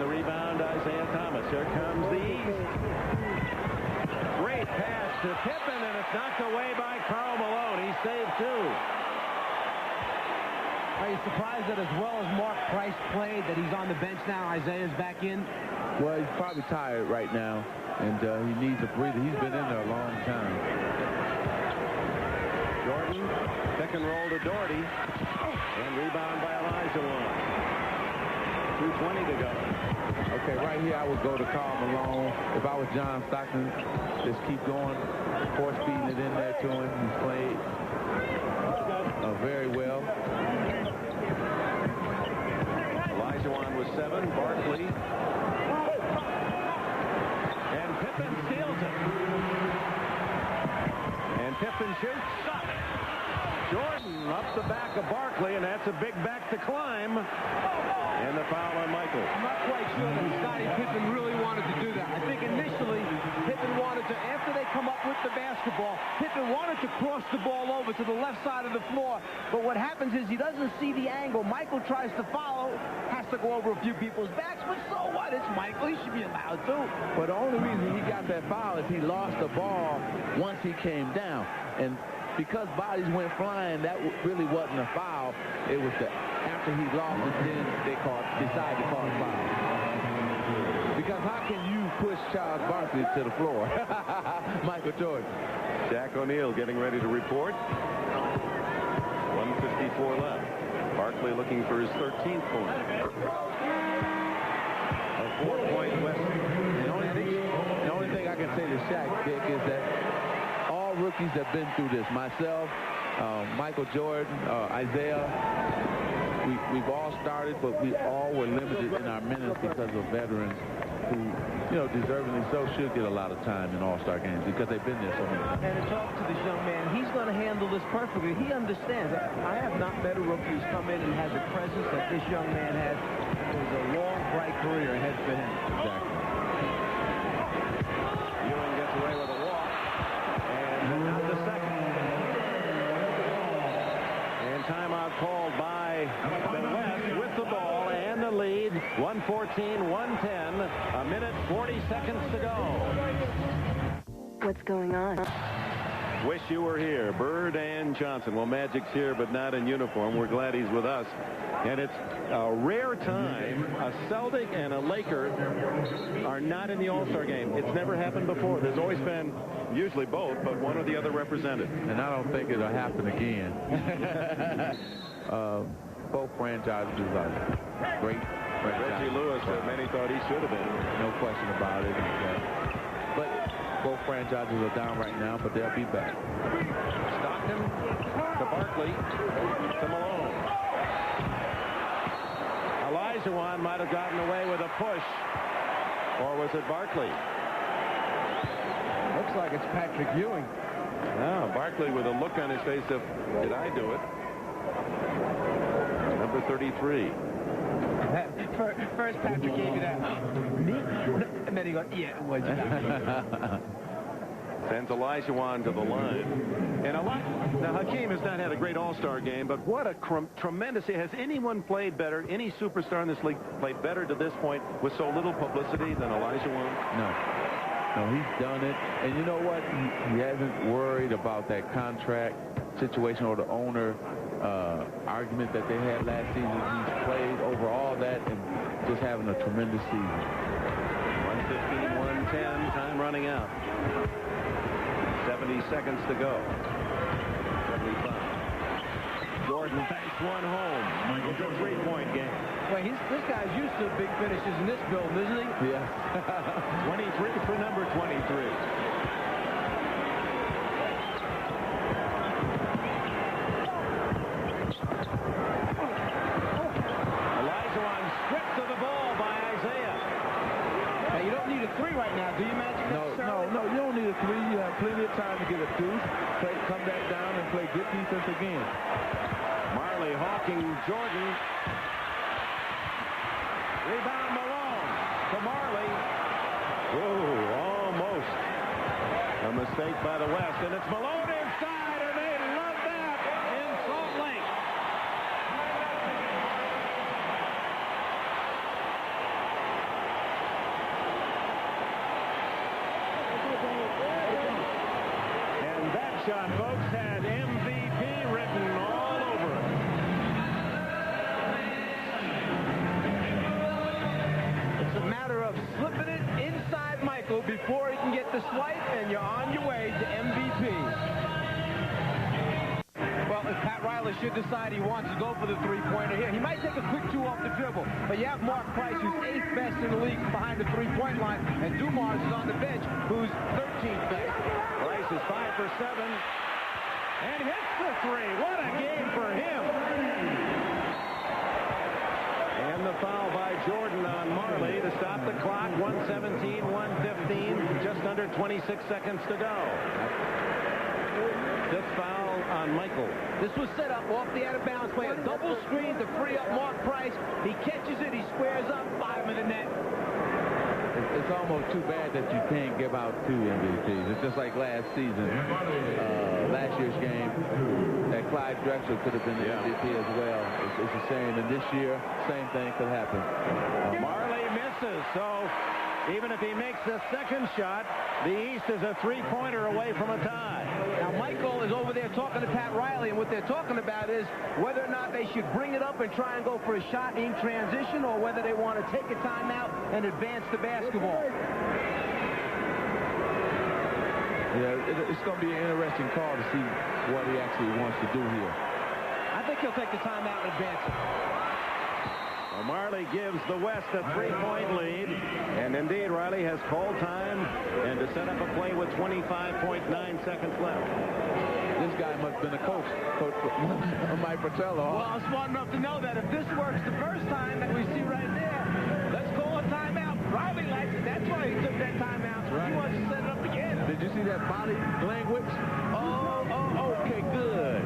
the rebound, Isaiah Thomas. Here comes the East. Great pass to Pippen, and it's knocked away by Karl Malone. He saved two. Are you surprised that as well as Mark Price played, that he's on the bench now, Isaiah's back in? Well, he's probably tired right now, and he needs a breather. He's been in there a long time. Jordan, pick and roll to Doherty, and rebound by Elijah Wan. 2:20 to go. Okay, right here I would go to Karl Malone. If I was John Stockton, just keep going, force feeding it in there to him. He's played very well. Elijah Wan was 7. Barkley. And Pippen steals it. And Pippen shoots. Jordan up the back of Barkley, and that's a big back to climb. And the foul on Michael. I'm not quite sure that Scottie Pippen really wanted to do that. I think initially Pippen wanted to, after they come up with the basketball, Pippen wanted to cross the ball over to the left side of the floor. But what happens is he doesn't see the angle. Michael tries to follow, has to go over a few people's backs, but so what? It's Michael. He should be allowed to. But the only reason he got that foul is he lost the ball once he came down. And because bodies went flying, that really wasn't a foul. It was after he lost it, then they decided to call a foul. Because how can you push Charles Barkley to the floor? Michael Jordan. Jack O'Neal getting ready to report. 1:54 left. Barkley looking for his 13th point. A 4-point West. The only thing I can say to Shaq, Dick, is that all rookies have been through this. Myself, Michael Jordan, Isaiah, we've all started, but we all were limited in our minutes because of veterans who, deservingly so should get a lot of time in all-star games because they've been there so many times. And to talk to this young man, he's going to handle this perfectly. He understands. I have not met a rookie who's come in and has a presence that this young man has. There's a long, bright career ahead for him. Exactly. Ewing gets away with a walk. And now the second. And timeout called by the West with the ball and the lead. 1:14-110. A minute, 40 seconds to go. What's going on? Wish you were here. Bird and Johnson. Well, Magic's here, but not in uniform. We're glad he's with us. And it's a rare time a Celtic and a Laker are not in the All-Star game. It's never happened before. There's always been usually both, but one or the other represented. And I don't think it'll happen again. Both franchises are great franchises. Reggie Lewis, many thought he should have been. No question about it. But both franchises are down right now, but they'll be back. Stockton to Barkley to Malone. Elijah Wan might have gotten away with a push. Or was it Barkley? Looks like it's Patrick Ewing. No, Barkley with a look on his face of, did I do it? Number 33. First Patrick gave you that. Me? And then he goes, yeah, it was you. Sends Elijah Wan to the line. And now Hakeem has not had a great all-star game, but what a tremendous... Has anyone played better, any superstar in this league played better to this point with so little publicity than Elijah Wan? No, he's done it. And you know what? He hasn't worried about that contract situation or the owner argument that they had last season. He's played over all that and just having a tremendous season. 1:15, 1:10, time running out. 70 seconds to go. 75. Jordan banks one home. It's a 3-point game. Well, this guy's used to big finishes in this building, isn't he? Yeah. 23 for number 23. Elijah Wan stripped of the ball by Isaiah. Now, you don't need a 3 right now, do you, Magic? No, you don't need a 3. You have plenty of time to get a deuce, come back down and play good defense again. Marley hawking Jordan. Rebound Malone to Marley. Whoa, almost. A mistake by the West, and it's Malone inside, and they love that in Salt Lake. shot, folks, had MVP written all over it. It's a matter of slipping it inside Michael before he can get the swipe, and you're on your way to MVP. Well, if Pat Riley should decide he wants to go for the three-pointer here, he might take a quick two off the dribble. But you have Mark Price, who's 8th best in the league behind the three-point line, and Dumars is on the bench, who's 13th best. Price is 5 for 7, and hits the three. What a game for him! And the foul by Jordan on Marley to stop the clock. 1:17, 1:15, just under 26 seconds to go. Fifth foul on Michael. This was set up off the out-of-bounds play. A double screen to free up Mark Price. He catches it. He squares up. 5 in the net. It's almost too bad that you can't give out 2 MVPs. It's just like last season, last year's game, that Clyde Drexler could have been the MVP as well. It's a shame. And this year, same thing could happen. Marley misses, so even if he makes the second shot, the East is a three-pointer away from a tie. Now, Michael is over there talking to Pat Riley, and what they're talking about is whether or not they should bring it up and try and go for a shot in transition, or whether they want to take a timeout and advance the basketball. Yeah, it's going to be an interesting call to see what he actually wants to do here. I think he'll take the timeout and advance it. Well, Marley gives the West a three-point lead, and indeed Riley has called time and to set up a play with 25.9 seconds left. This guy must have been a coach Mike Fratello. Well, I'm smart enough to know that if this works the first time that we see right there, let's call a timeout. Riley likes it. That's why he took that timeout. Right. He wants to set it up again. Did you see that body language? Oh, okay, good.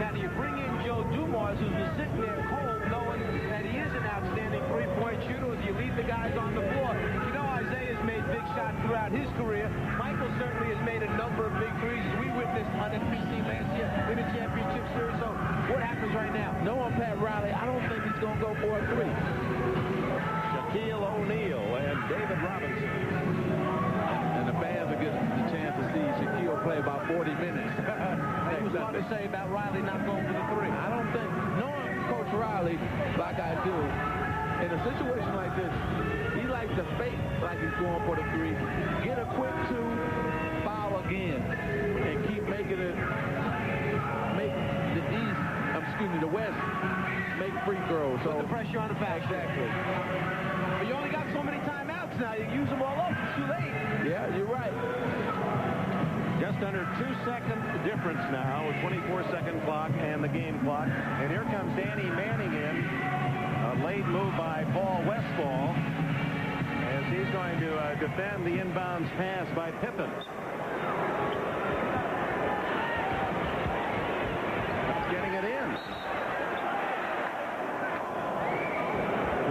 Now, do you bring in Joe Dumars, who's been sitting there cold, knowing that he is an outstanding three-point shooter, or do you leave the guys on the floor? You know, Isaiah's made big shots throughout his career. Michael certainly has made a number of big threes, as we witnessed on NBC last year in the championship series. So, what happens right now? Knowing Pat Riley, I don't think he's going to go for a three. Shaquille O'Neal and David Robinson. And the fans will get the chance to see Shaquille play about 40 minutes. He was hard to say about Riley not going for the three. I don't think, knowing Coach Riley like I do, in a situation like this, he likes to fake like he's going for the three, get a quick two, foul again, and keep making it, make the East, the West, make free throws. Put the pressure on the back. Exactly. But you only got so many timeouts now. You use them all up. It's too late. Yeah, you're right. Just under 2-second difference now, with 24-second clock and the game clock. And here comes Danny Manning in. A late move by Paul Westphal, as he's going to defend the inbounds pass by Pippen. Getting it in.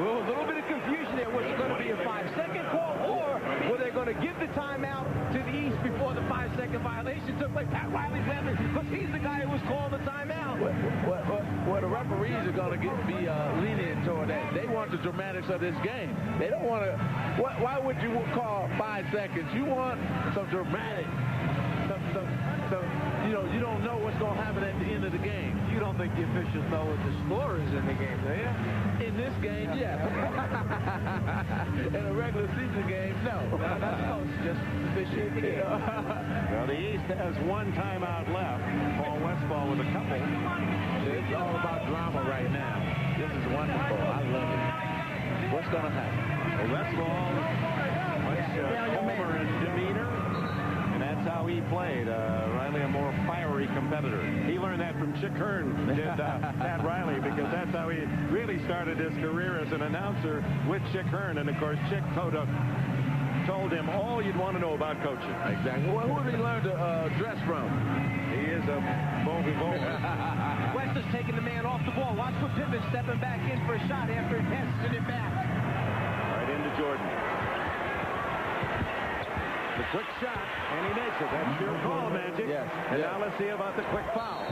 Well, a little bit of confusion there. Was it going to be a 5-second call, or were they going to give the timeout to the East before the 5-second violation took place? Pat Riley's laughing because he's the guy who was calling the timeout. Well, the referees are going to be lenient toward that. They want the dramatics of this game. They don't want to. Why would you call 5 seconds? You want some dramatic. You don't know what's going to happen at the end of the game. You don't think the officials know what the score is in the game, do you? In this game, yes. In a regular season game, no. That's close. Just officiate the game. Well, the East has one timeout left. Paul Westphal with a couple. It's all about drama right now. This is wonderful. I love it. What's going to happen? Well, Westphal, much calmer in demeanor, and that's how he played. Riley, a more fiery competitor. He learned that from Chick Hearn, did Pat Riley, because that's how he really started his career as an announcer with Chick Hearn. And, of course, Chick told him all you'd want to know about coaching. Exactly. Well, who did he learn to dress from? He is a bogey bowler. West is taking the man off the ball. Watch for Pippen stepping back in for a shot after he passes it back. Right into Jordan. The quick shot, and he makes it. That's your call, Magic. Yes. And now let's see about the quick foul.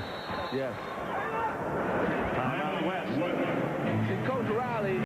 Yes.